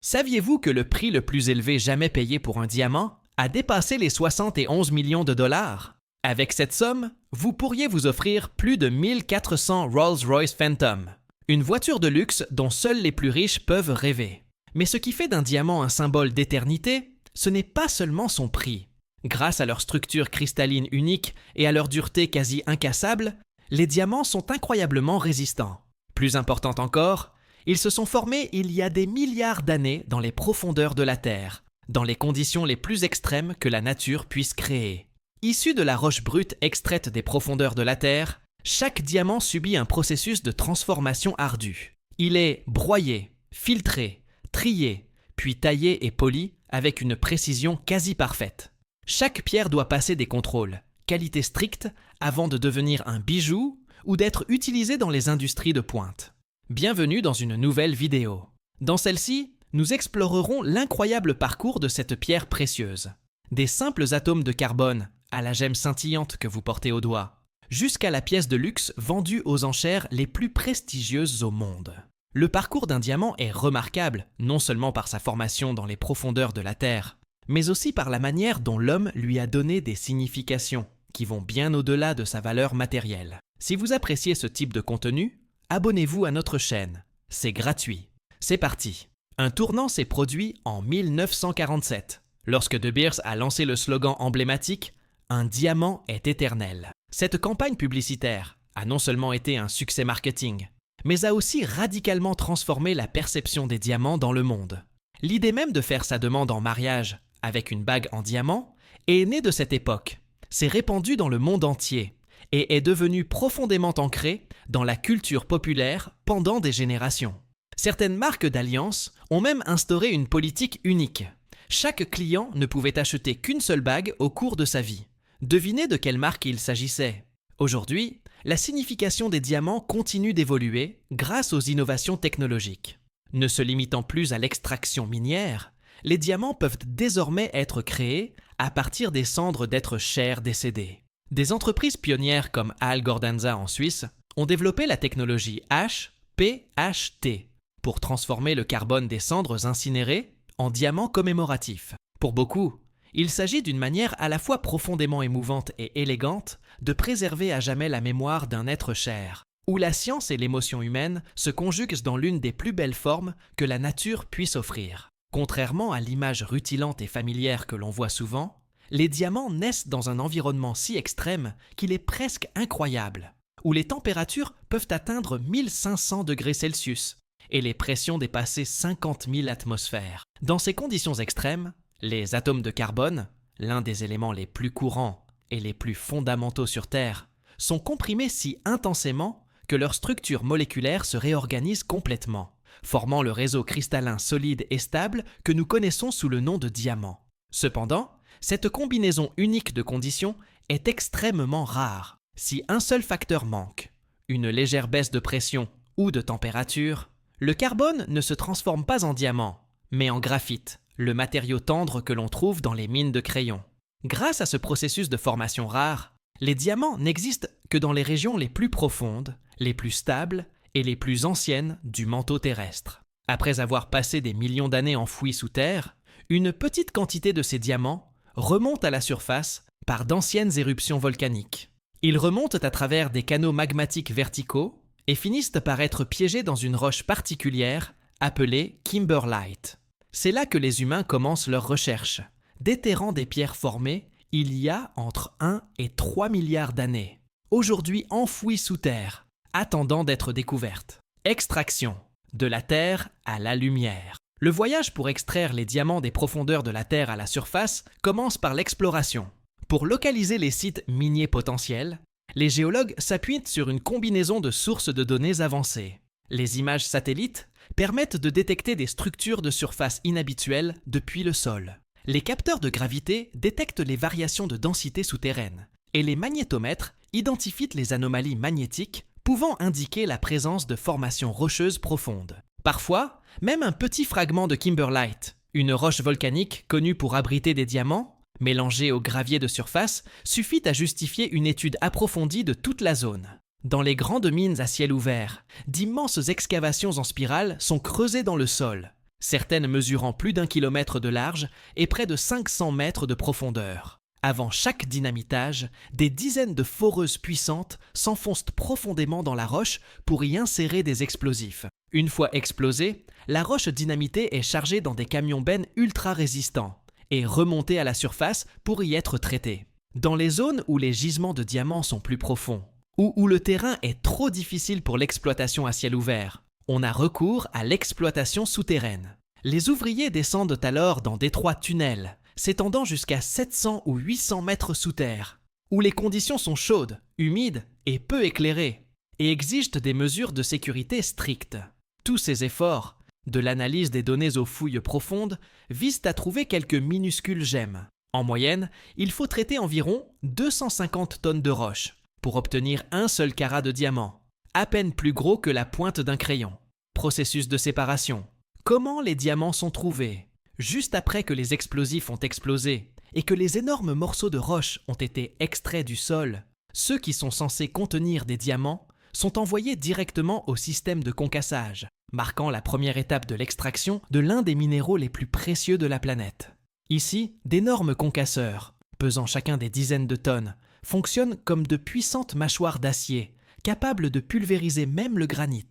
Saviez-vous que le prix le plus élevé jamais payé pour un diamant a dépassé les 71 millions de dollars? Avec cette somme, vous pourriez vous offrir plus de 1400 Rolls-Royce Phantom, une voiture de luxe dont seuls les plus riches peuvent rêver. Mais ce qui fait d'un diamant un symbole d'éternité, ce n'est pas seulement son prix. Grâce à leur structure cristalline unique et à leur dureté quasi incassable, les diamants sont incroyablement résistants. Plus important encore, ils se sont formés il y a des milliards d'années dans les profondeurs de la Terre, dans les conditions les plus extrêmes que la nature puisse créer. Issu de la roche brute extraite des profondeurs de la Terre, chaque diamant subit un processus de transformation ardu. Il est broyé, filtré, trié, puis taillé et poli avec une précision quasi parfaite. Chaque pierre doit passer des contrôles, qualité stricte, avant de devenir un bijou ou d'être utilisée dans les industries de pointe. Bienvenue dans une nouvelle vidéo. Dans celle-ci, nous explorerons l'incroyable parcours de cette pierre précieuse. Des simples atomes de carbone, à la gemme scintillante que vous portez au doigt, jusqu'à la pièce de luxe vendue aux enchères les plus prestigieuses au monde. Le parcours d'un diamant est remarquable, non seulement par sa formation dans les profondeurs de la Terre, mais aussi par la manière dont l'homme lui a donné des significations, qui vont bien au-delà de sa valeur matérielle. Si vous appréciez ce type de contenu, abonnez-vous à notre chaîne. C'est gratuit. C'est parti. Un tournant s'est produit en 1947, lorsque De Beers a lancé le slogan emblématique « Un diamant est éternel ». Cette campagne publicitaire a non seulement été un succès marketing, mais a aussi radicalement transformé la perception des diamants dans le monde. L'idée même de faire sa demande en mariage avec une bague en diamant est née de cette époque, s'est répandue dans le monde entier et est devenue profondément ancrée dans la culture populaire pendant des générations. Certaines marques d'alliances ont même instauré une politique unique. Chaque client ne pouvait acheter qu'une seule bague au cours de sa vie. Devinez de quelle marque il s'agissait. Aujourd'hui, la signification des diamants continue d'évoluer grâce aux innovations technologiques. Ne se limitant plus à l'extraction minière, les diamants peuvent désormais être créés à partir des cendres d'êtres chers décédés. Des entreprises pionnières comme Al Gordanza en Suisse ont développé la technologie HPHT pour transformer le carbone des cendres incinérées en diamants commémoratifs. Pour beaucoup, il s'agit d'une manière à la fois profondément émouvante et élégante de préserver à jamais la mémoire d'un être cher, où la science et l'émotion humaine se conjuguent dans l'une des plus belles formes que la nature puisse offrir. Contrairement à l'image rutilante et familière que l'on voit souvent, les diamants naissent dans un environnement si extrême qu'il est presque incroyable, où les températures peuvent atteindre 1500 degrés Celsius et les pressions dépasser 50 000 atmosphères. Dans ces conditions extrêmes, les atomes de carbone, l'un des éléments les plus courants et les plus fondamentaux sur Terre, sont comprimés si intensément que leur structure moléculaire se réorganise complètement, formant le réseau cristallin solide et stable que nous connaissons sous le nom de diamant. Cependant, cette combinaison unique de conditions est extrêmement rare. Si un seul facteur manque, une légère baisse de pression ou de température, le carbone ne se transforme pas en diamant, mais en graphite, le matériau tendre que l'on trouve dans les mines de crayon. Grâce à ce processus de formation rare, les diamants n'existent que dans les régions les plus profondes, les plus stables et les plus anciennes du manteau terrestre. Après avoir passé des millions d'années enfouis sous terre, une petite quantité de ces diamants remonte à la surface par d'anciennes éruptions volcaniques. Ils remontent à travers des canaux magmatiques verticaux et finissent par être piégés dans une roche particulière appelée kimberlite. C'est là que les humains commencent leurs recherches, déterrant des pierres formées il y a entre 1 et 3 milliards d'années, aujourd'hui enfouies sous terre, attendant d'être découvertes. Extraction, de la terre à la lumière. Le voyage pour extraire les diamants des profondeurs de la Terre à la surface commence par l'exploration. Pour localiser les sites miniers potentiels, les géologues s'appuient sur une combinaison de sources de données avancées. Les images satellites permettent de détecter des structures de surface inhabituelles depuis le sol. Les capteurs de gravité détectent les variations de densité souterraine et les magnétomètres identifient les anomalies magnétiques pouvant indiquer la présence de formations rocheuses profondes. Parfois, même un petit fragment de kimberlite, une roche volcanique connue pour abriter des diamants, mélangée au gravier de surface, suffit à justifier une étude approfondie de toute la zone. Dans les grandes mines à ciel ouvert, d'immenses excavations en spirale sont creusées dans le sol, certaines mesurant plus d'1 kilomètre de large et près de 500 mètres de profondeur. Avant chaque dynamitage, des dizaines de foreuses puissantes s'enfoncent profondément dans la roche pour y insérer des explosifs. Une fois explosée, la roche dynamitée est chargée dans des camions-bennes ultra résistants et remontée à la surface pour y être traitée. Dans les zones où les gisements de diamants sont plus profonds, ou où le terrain est trop difficile pour l'exploitation à ciel ouvert, on a recours à l'exploitation souterraine. Les ouvriers descendent alors dans d'étroits tunnels, s'étendant jusqu'à 700 ou 800 mètres sous terre, où les conditions sont chaudes, humides et peu éclairées, et exigent des mesures de sécurité strictes. Tous ces efforts, de l'analyse des données aux fouilles profondes, visent à trouver quelques minuscules gemmes. En moyenne, il faut traiter environ 250 tonnes de roche pour obtenir un seul carat de diamant, à peine plus gros que la pointe d'un crayon. Processus de séparation. Comment les diamants sont trouvés ? Juste après que les explosifs ont explosé et que les énormes morceaux de roche ont été extraits du sol, ceux qui sont censés contenir des diamants sont envoyés directement au système de concassage, marquant la première étape de l'extraction de l'un des minéraux les plus précieux de la planète. Ici, d'énormes concasseurs, pesant chacun des dizaines de tonnes, fonctionnent comme de puissantes mâchoires d'acier, capables de pulvériser même le granit,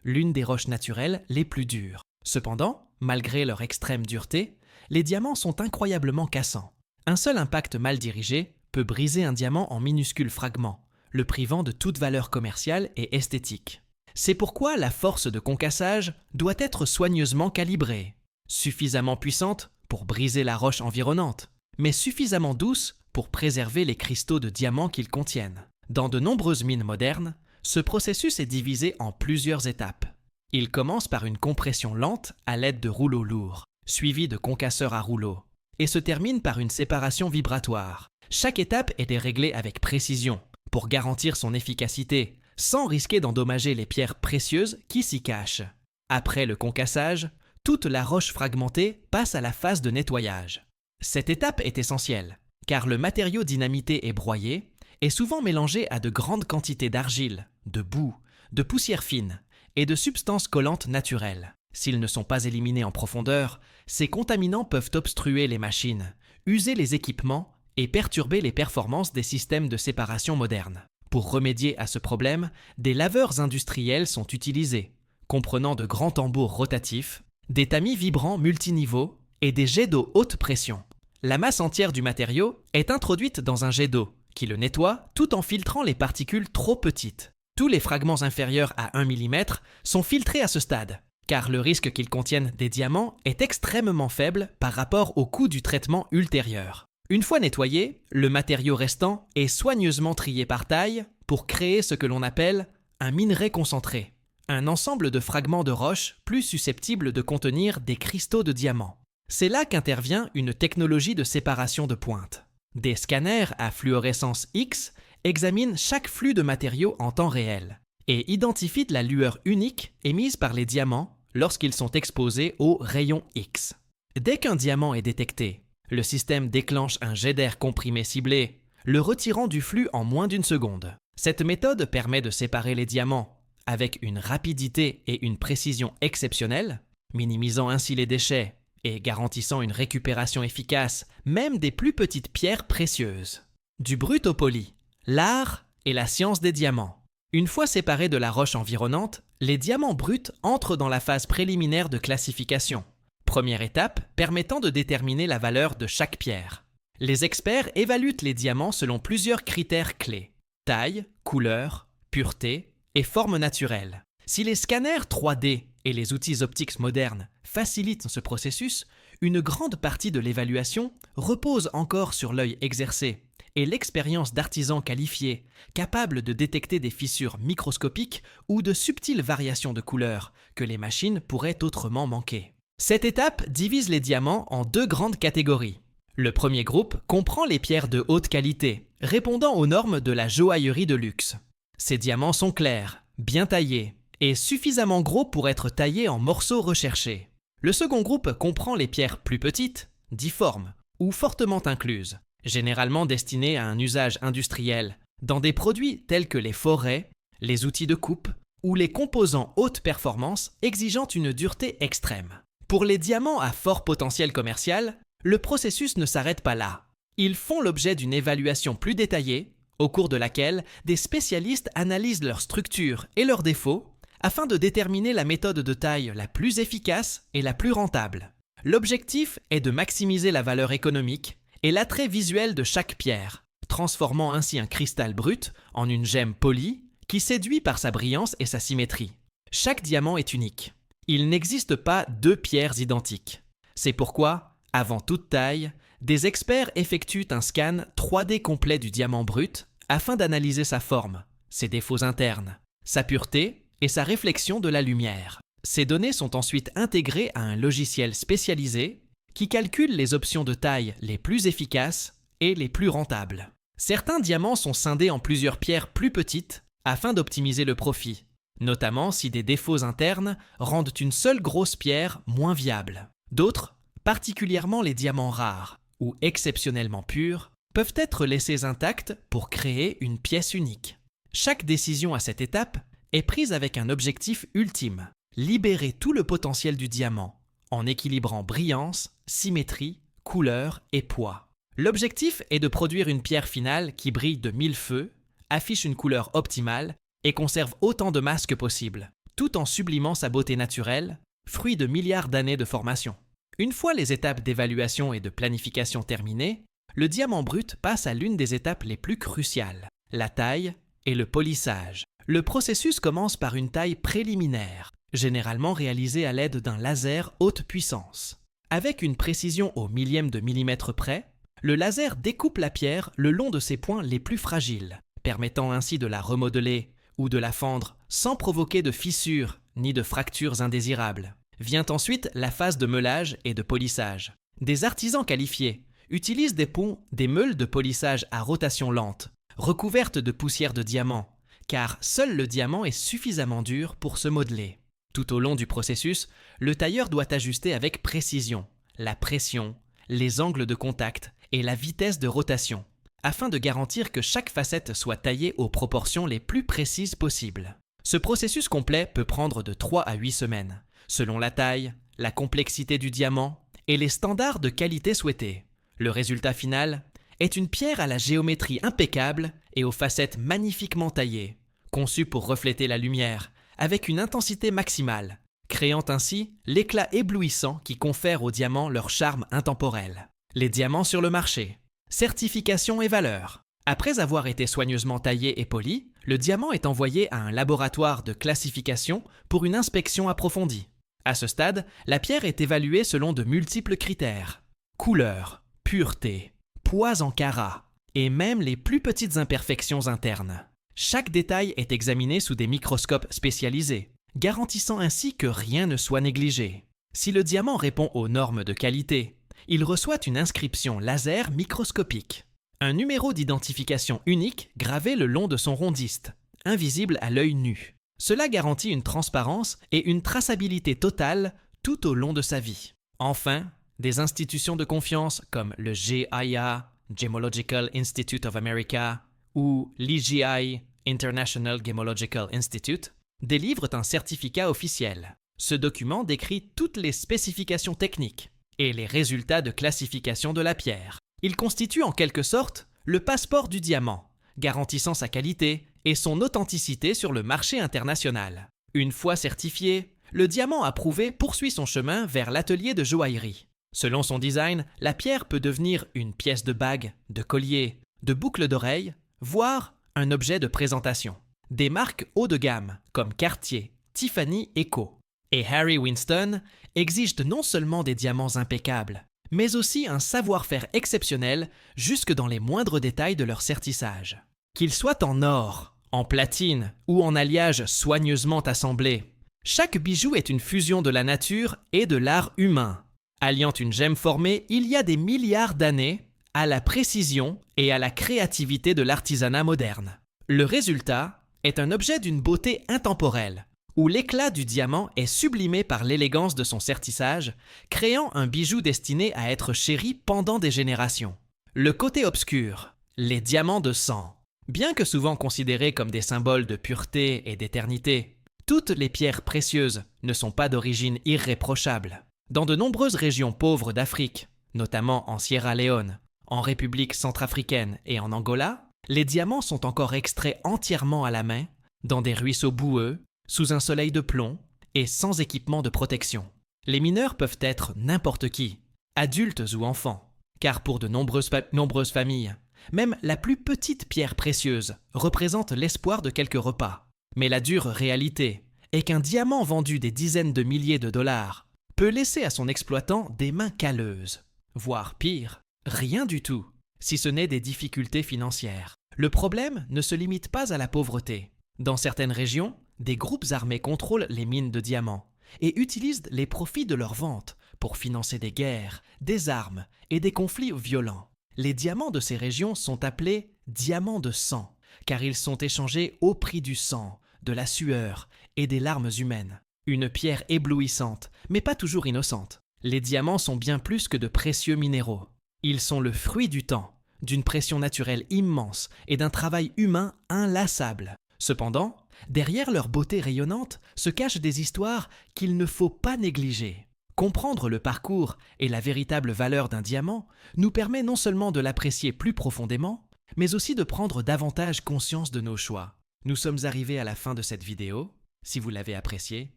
l'une des roches naturelles les plus dures. Cependant, malgré leur extrême dureté, les diamants sont incroyablement cassants. Un seul impact mal dirigé peut briser un diamant en minuscules fragments, le privant de toute valeur commerciale et esthétique. C'est pourquoi la force de concassage doit être soigneusement calibrée, suffisamment puissante pour briser la roche environnante, mais suffisamment douce pour préserver les cristaux de diamants qu'ils contiennent. Dans de nombreuses mines modernes, ce processus est divisé en plusieurs étapes. Il commence par une compression lente à l'aide de rouleaux lourds, suivie de concasseurs à rouleaux, et se termine par une séparation vibratoire. Chaque étape est déréglée avec précision pour garantir son efficacité, sans risquer d'endommager les pierres précieuses qui s'y cachent. Après le concassage, toute la roche fragmentée passe à la phase de nettoyage. Cette étape est essentielle, car le matériau dynamité et broyé est souvent mélangé à de grandes quantités d'argile, de boue, de poussière fine et de substances collantes naturelles. S'ils ne sont pas éliminés en profondeur, ces contaminants peuvent obstruer les machines, user les équipements et perturber les performances des systèmes de séparation modernes. Pour remédier à ce problème, des laveurs industriels sont utilisés, comprenant de grands tambours rotatifs, des tamis vibrants multiniveaux et des jets d'eau haute pression. La masse entière du matériau est introduite dans un jet d'eau qui le nettoie tout en filtrant les particules trop petites. Tous les fragments inférieurs à 1 mm sont filtrés à ce stade, car le risque qu'ils contiennent des diamants est extrêmement faible par rapport au coût du traitement ultérieur. Une fois nettoyé, le matériau restant est soigneusement trié par taille pour créer ce que l'on appelle un minerai concentré, un ensemble de fragments de roche plus susceptibles de contenir des cristaux de diamants. C'est là qu'intervient une technologie de séparation de pointe. Des scanners à fluorescence X examinent chaque flux de matériaux en temps réel et identifient la lueur unique émise par les diamants lorsqu'ils sont exposés aux rayons X. Dès qu'un diamant est détecté, le système déclenche un jet d'air comprimé ciblé, le retirant du flux en moins d'une seconde. Cette méthode permet de séparer les diamants avec une rapidité et une précision exceptionnelles, minimisant ainsi les déchets et garantissant une récupération efficace même des plus petites pierres précieuses. Du brut au poli, l'art et la science des diamants. Une fois séparés de la roche environnante, les diamants bruts entrent dans la phase préliminaire de classification, première étape permettant de déterminer la valeur de chaque pierre. Les experts évaluent les diamants selon plusieurs critères clés: taille, couleur, pureté et forme naturelle. Si les scanners 3D et les outils optiques modernes facilitent ce processus, une grande partie de l'évaluation repose encore sur l'œil exercé et l'expérience d'artisans qualifiés, capables de détecter des fissures microscopiques ou de subtiles variations de couleurs que les machines pourraient autrement manquer. Cette étape divise les diamants en deux grandes catégories. Le premier groupe comprend les pierres de haute qualité, répondant aux normes de la joaillerie de luxe. Ces diamants sont clairs, bien taillés et suffisamment gros pour être taillés en morceaux recherchés. Le second groupe comprend les pierres plus petites, difformes ou fortement incluses, généralement destinées à un usage industriel, dans des produits tels que les forêts, les outils de coupe ou les composants haute performance exigeant une dureté extrême. Pour les diamants à fort potentiel commercial, le processus ne s'arrête pas là. Ils font l'objet d'une évaluation plus détaillée, au cours de laquelle des spécialistes analysent leur structure et leurs défauts afin de déterminer la méthode de taille la plus efficace et la plus rentable. L'objectif est de maximiser la valeur économique et l'attrait visuel de chaque pierre, transformant ainsi un cristal brut en une gemme polie qui séduit par sa brillance et sa symétrie. Chaque diamant est unique. Il n'existe pas deux pierres identiques. C'est pourquoi, avant toute taille, des experts effectuent un scan 3D complet du diamant brut afin d'analyser sa forme, ses défauts internes, sa pureté et sa réflexion de la lumière. Ces données sont ensuite intégrées à un logiciel spécialisé qui calcule les options de taille les plus efficaces et les plus rentables. Certains diamants sont scindés en plusieurs pierres plus petites afin d'optimiser le profit, notamment si des défauts internes rendent une seule grosse pierre moins viable. D'autres, particulièrement les diamants rares ou exceptionnellement purs, peuvent être laissés intacts pour créer une pièce unique. Chaque décision à cette étape est prise avec un objectif ultime: libérer tout le potentiel du diamant, en équilibrant brillance, symétrie, couleur et poids. L'objectif est de produire une pierre finale qui brille de mille feux, affiche une couleur optimale et conserve autant de masse que possible, tout en sublimant sa beauté naturelle, fruit de milliards d'années de formation. Une fois les étapes d'évaluation et de planification terminées, le diamant brut passe à l'une des étapes les plus cruciales, la taille et le polissage. Le processus commence par une taille préliminaire, généralement réalisée à l'aide d'un laser haute puissance. Avec une précision au millième de millimètre près, le laser découpe la pierre le long de ses points les plus fragiles, permettant ainsi de la remodeler ou de la fendre sans provoquer de fissures ni de fractures indésirables. Vient ensuite la phase de meulage et de polissage. Des artisans qualifiés utilisent des meules de polissage à rotation lente, recouvertes de poussière de diamant, car seul le diamant est suffisamment dur pour se modeler. Tout au long du processus, le tailleur doit ajuster avec précision la pression, les angles de contact et la vitesse de rotation, afin de garantir que chaque facette soit taillée aux proportions les plus précises possibles. Ce processus complet peut prendre de 3 à 8 semaines, selon la taille, la complexité du diamant et les standards de qualité souhaités. Le résultat final est une pierre à la géométrie impeccable et aux facettes magnifiquement taillées, conçue pour refléter la lumière avec une intensité maximale, créant ainsi l'éclat éblouissant qui confère aux diamants leur charme intemporel. Les diamants sur le marché. Certification et valeur. Après avoir été soigneusement taillé et poli, le diamant est envoyé à un laboratoire de classification pour une inspection approfondie. À ce stade, la pierre est évaluée selon de multiples critères: couleur, pureté, poids en carats et même les plus petites imperfections internes. Chaque détail est examiné sous des microscopes spécialisés, garantissant ainsi que rien ne soit négligé. Si le diamant répond aux normes de qualité, il reçoit une inscription laser microscopique, un numéro d'identification unique gravé le long de son rondiste, invisible à l'œil nu. Cela garantit une transparence et une traçabilité totale tout au long de sa vie. Enfin, des institutions de confiance comme le GIA, Gemological Institute of America, ou l'IGI, International Gemological Institute, délivrent un certificat officiel. Ce document décrit toutes les spécifications techniques et les résultats de classification de la pierre. Il constitue en quelque sorte le passeport du diamant, garantissant sa qualité et son authenticité sur le marché international. Une fois certifié, le diamant approuvé poursuit son chemin vers l'atelier de joaillerie. Selon son design, la pierre peut devenir une pièce de bague, de collier, de boucle d'oreille, voire un objet de présentation. Des marques haut de gamme comme Cartier, Tiffany et Co. et Harry Winston exigent non seulement des diamants impeccables, mais aussi un savoir-faire exceptionnel jusque dans les moindres détails de leur sertissage. Qu'ils soient en or, en platine ou en alliage soigneusement assemblé, chaque bijou est une fusion de la nature et de l'art humain, alliant une gemme formée il y a des milliards d'années à la précision et à la créativité de l'artisanat moderne. Le résultat est un objet d'une beauté intemporelle, où l'éclat du diamant est sublimé par l'élégance de son sertissage, créant un bijou destiné à être chéri pendant des générations. Le côté obscur, les diamants de sang. Bien que souvent considérés comme des symboles de pureté et d'éternité, toutes les pierres précieuses ne sont pas d'origine irréprochable. Dans de nombreuses régions pauvres d'Afrique, notamment en Sierra Leone, en République centrafricaine et en Angola, les diamants sont encore extraits entièrement à la main, dans des ruisseaux boueux, sous un soleil de plomb et sans équipement de protection. Les mineurs peuvent être n'importe qui, adultes ou enfants, car pour de nombreuses familles, même la plus petite pierre précieuse représente l'espoir de quelques repas. Mais la dure réalité est qu'un diamant vendu des dizaines de milliers de dollars peut laisser à son exploitant des mains calleuses, voire pire, rien du tout, si ce n'est des difficultés financières. Le problème ne se limite pas à la pauvreté. Dans certaines régions, des groupes armés contrôlent les mines de diamants et utilisent les profits de leur vente pour financer des guerres, des armes et des conflits violents. Les diamants de ces régions sont appelés diamants de sang, car ils sont échangés au prix du sang, de la sueur et des larmes humaines. Une pierre éblouissante, mais pas toujours innocente. Les diamants sont bien plus que de précieux minéraux. Ils sont le fruit du temps, d'une pression naturelle immense et d'un travail humain inlassable. Cependant, derrière leur beauté rayonnante se cachent des histoires qu'il ne faut pas négliger. Comprendre le parcours et la véritable valeur d'un diamant nous permet non seulement de l'apprécier plus profondément, mais aussi de prendre davantage conscience de nos choix. Nous sommes arrivés à la fin de cette vidéo. Si vous l'avez appréciée,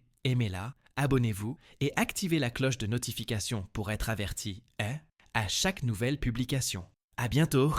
aimez-la, abonnez-vous et activez la cloche de notification pour être averti à chaque nouvelle publication. À bientôt!